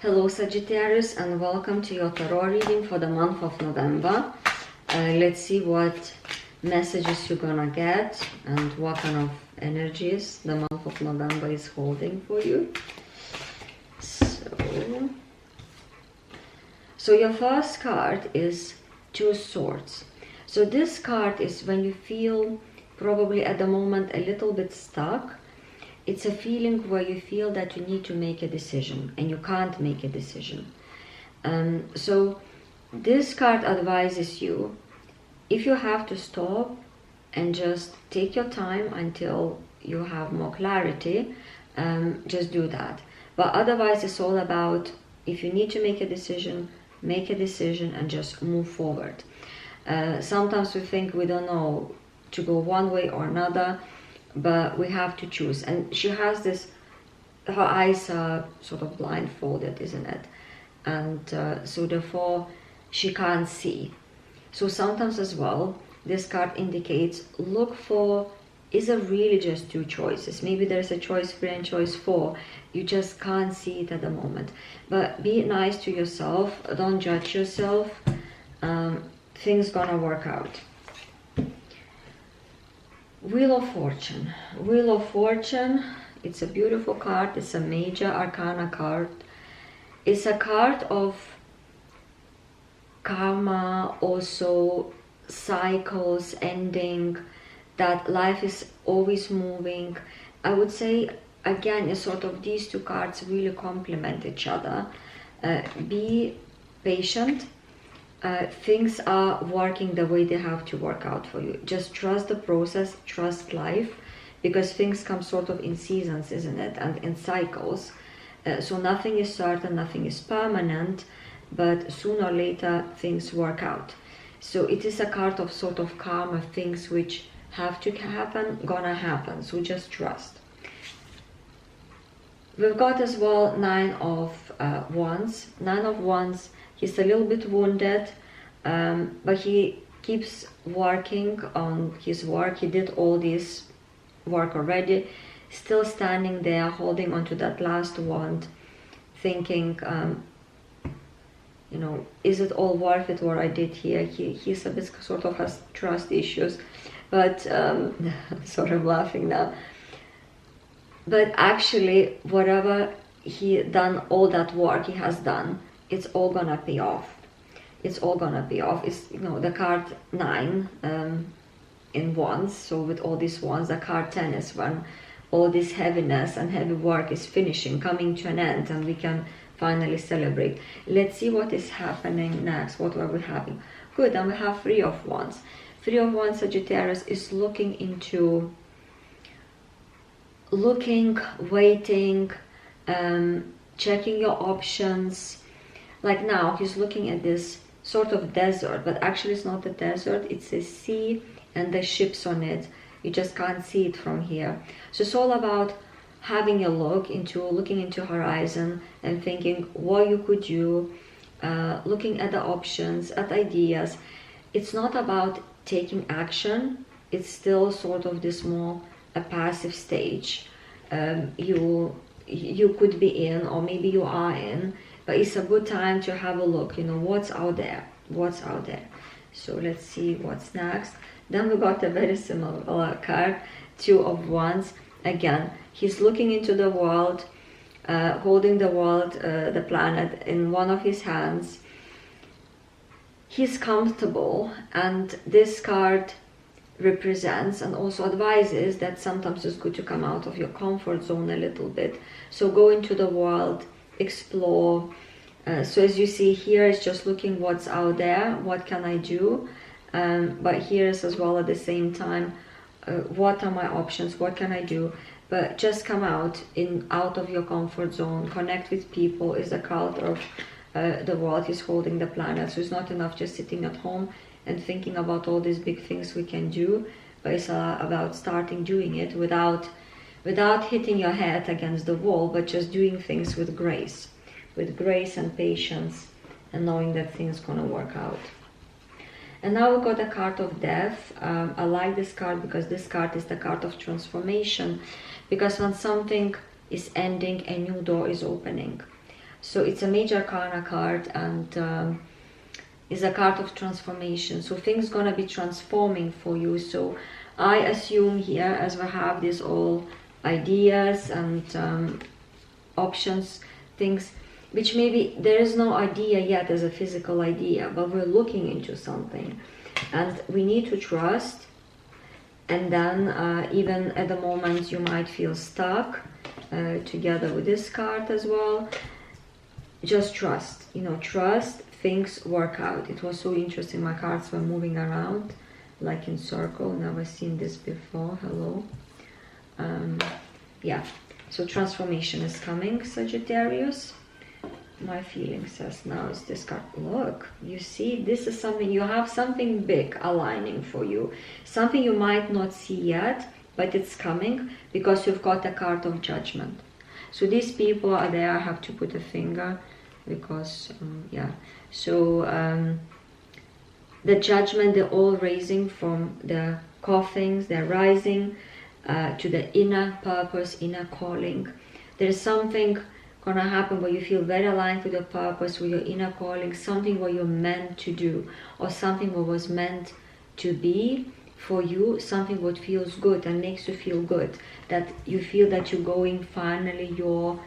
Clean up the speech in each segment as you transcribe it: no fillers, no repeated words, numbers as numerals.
Hello Sagittarius, and welcome to your tarot reading for the month of November. Let's see what messages you're gonna get and what kind of energies the month of November is holding for you. So your first card is Two Swords. So this card is when you feel probably at the moment a little bit stuck. It's a feeling where you feel that you need to make a decision and you can't make a decision. So this card advises you, if you have to stop and just take your time until you have more clarity, just do that. But otherwise it's all about, if you need to make a decision and just move forward. Sometimes we think we don't know to go one way or another, but we have to choose. And she has this, her eyes are sort of blindfolded, isn't it? And so therefore she can't see. So sometimes as well, this card indicates, look for, is it really just two choices? Maybe there's a choice 3 and choice 4. You just can't see it at the moment. But be nice to yourself, don't judge yourself. Things gonna work out. Wheel of Fortune. Wheel of Fortune, it's a beautiful card. It's a major arcana card. It's a card of karma, also cycles ending, that life is always moving. I would say, again, it's sort of these two cards really complement each other. Be patient. Things are working the way they have to work out for you. Just trust the process, trust life, because things come sort of in seasons, isn't it, and in cycles. So nothing is certain, nothing is permanent, but sooner or later things work out. So it is a card of sort of karma, things which have to happen, gonna happen, so just trust. We've got as well 9 of Wands. 9 of Wands. He's a little bit wounded, but he keeps working on his work. He did all this work already, still standing there, holding on to that last wand, thinking, you know, is it all worth it what I did here? He's a bit sort of has trust issues, but sort of laughing now. But actually, whatever he done, all that work he has done, it's all gonna pay off. It's all gonna pay off. It's, you know, the card 9 in Wands. So with all these wands, the card 10 is when all this heaviness and heavy work is finishing, coming to an end, and we can finally celebrate. Let's see what is happening next. What are we having? Good. And we have 3 of Wands. 3 of Wands, Sagittarius, is looking into, waiting, checking your options. Like now he's looking at this sort of desert, but actually it's not a desert, it's a sea and the ships on it. You just can't see it from here. So it's all about having a looking into horizon and thinking what you could do, looking at the options, at ideas. It's not about taking action, it's still sort of this more a passive stage. You could be in, or maybe you are in, but it's a good time to have a look, you know, what's out there. So let's see what's next. Then we got a very similar card, 2 of Wands. Again, he's looking into the world, holding the world, the planet in one of his hands. He's comfortable, and this card represents and also advises that sometimes it's good to come out of your comfort zone a little bit. So go into the world, explore. So as you see here, it's just looking what's out there, what can I do, but here is as well at the same time, what are my options, what can I do. But just come out of your comfort zone, connect with people. Is the card of the world. He's holding the planet, so it's not enough just sitting at home and thinking about all these big things we can do, but it's about starting doing it without hitting your head against the wall, but just doing things with grace and patience, and knowing that things gonna work out. And now we got a card of Death. I like this card because this card is the card of transformation, because when something is ending, a new door is opening. So it's a major arcana card, and is a card of transformation. So things gonna be transforming for you. So I assume here, as we have these all ideas and options, things which maybe there is no idea yet as a physical idea, but we're looking into something, and we need to trust. And then even at the moment you might feel stuck, together with this card as well. Just trust, you know, trust things work out. It was so interesting, my cards were moving around like in circle. Never seen this before. Hello. Yeah, so transformation is coming, Sagittarius. My feeling says now is this card. Look, you see, this is something, you have something big aligning for you, something you might not see yet, but it's coming, because you've got a card of judgment. So these people are there, I have to put a finger, because yeah, so the judgment, they're all raising from the coffins, they're rising to the inner purpose, inner calling. There's something gonna happen where you feel very aligned with your purpose, with your inner calling, something what you're meant to do, or something what was meant to be for you, something what feels good and makes you feel good, that you feel that you're going finally your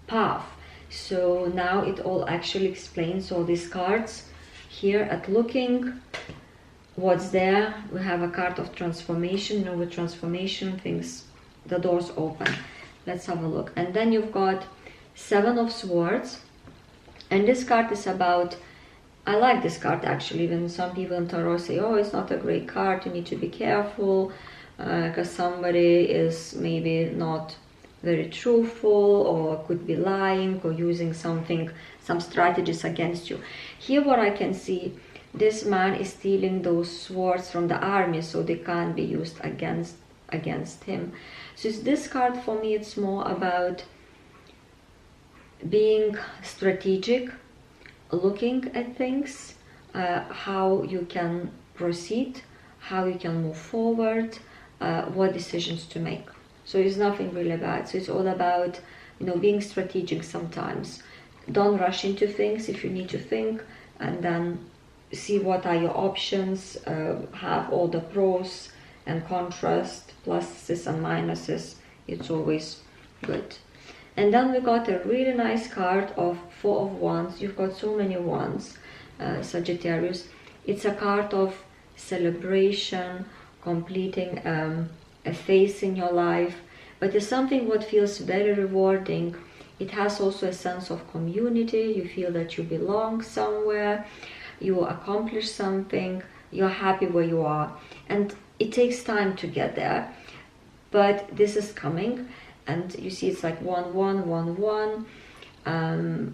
path. So now it all actually explains, all these cards here at looking what's there. We have a card of transformation, you know, with transformation things, the doors open. Let's have a look. And then you've got Seven of Swords, and this card is about, I like this card actually. Even some people in tarot say, oh, it's not a great card, you need to be careful because somebody is maybe not very truthful, or could be lying, or using something, some strategies against you. Here what I can see, this man is stealing those swords from the army, so they can't be used against him. So this card for me, it's more about being strategic, looking at things, how you can proceed, how you can move forward, what decisions to make. So it's nothing really bad. So it's all about, you know, being strategic sometimes. Don't rush into things. If you need to think, and then see what are your options, have all the pros and contrast, pluses and minuses. It's always good. And then we got a really nice card of Four of Wands. You've got so many wands, Sagittarius. It's a card of celebration, completing a phase in your life, but it's something what feels very rewarding. It has also a sense of community. You feel that you belong somewhere, you accomplish something, you're happy where you are, and it takes time to get there, but this is coming. And you see it's like 1 1 1 1.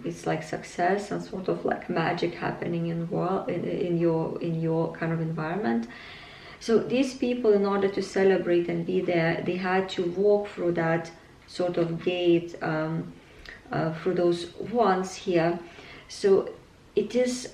It's like success and sort of like magic happening in your kind of environment. So these people, in order to celebrate and be there, they had to walk through that sort of gate, through those wands here. So it is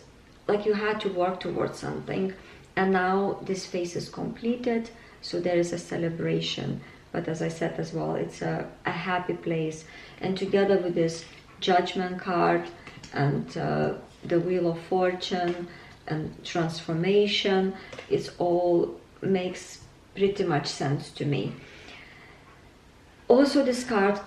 like you had to work towards something, and now this phase is completed, so there is a celebration. But as I said as well, it's a happy place. And together with this Judgment card and the Wheel of Fortune and transformation, it all makes pretty much sense to me. Also, this card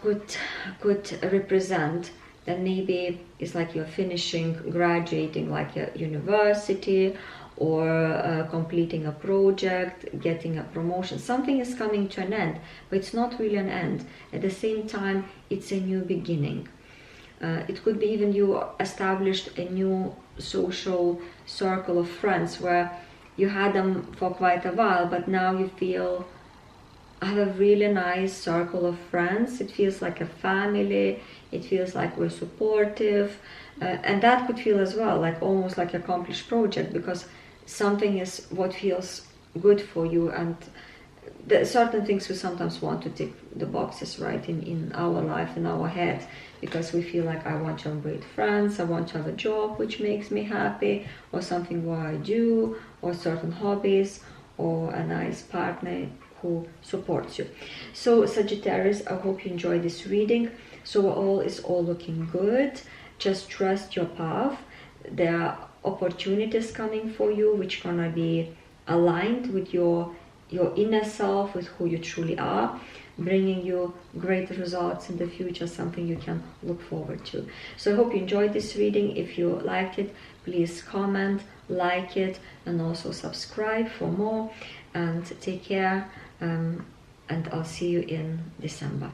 could represent that maybe it's like you're finishing, graduating like a university, or completing a project, getting a promotion. Something is coming to an end, but it's not really an end. At the same time, it's a new beginning. It could be even you established a new social circle of friends where you had them for quite a while, but now you feel I have a really nice circle of friends. It feels like a family. It feels like we're supportive, and that could feel as well like almost like an accomplished project, because something is what feels good for you, and there are certain things we sometimes want to tick the boxes, right, in our life, in our head, because we feel like I want to have great friends, I want to have a job which makes me happy, or something what I do, or certain hobbies, or a nice partner who supports you. So Sagittarius, I hope you enjoy this reading. So all is all looking good. Just trust your path. There are opportunities coming for you which gonna be aligned with your inner self, with who you truly are, bringing you great results in the future, something you can look forward to. So I hope you enjoyed this reading. If you liked it, please comment, like it, and also subscribe for more. And take care, and I'll see you in December.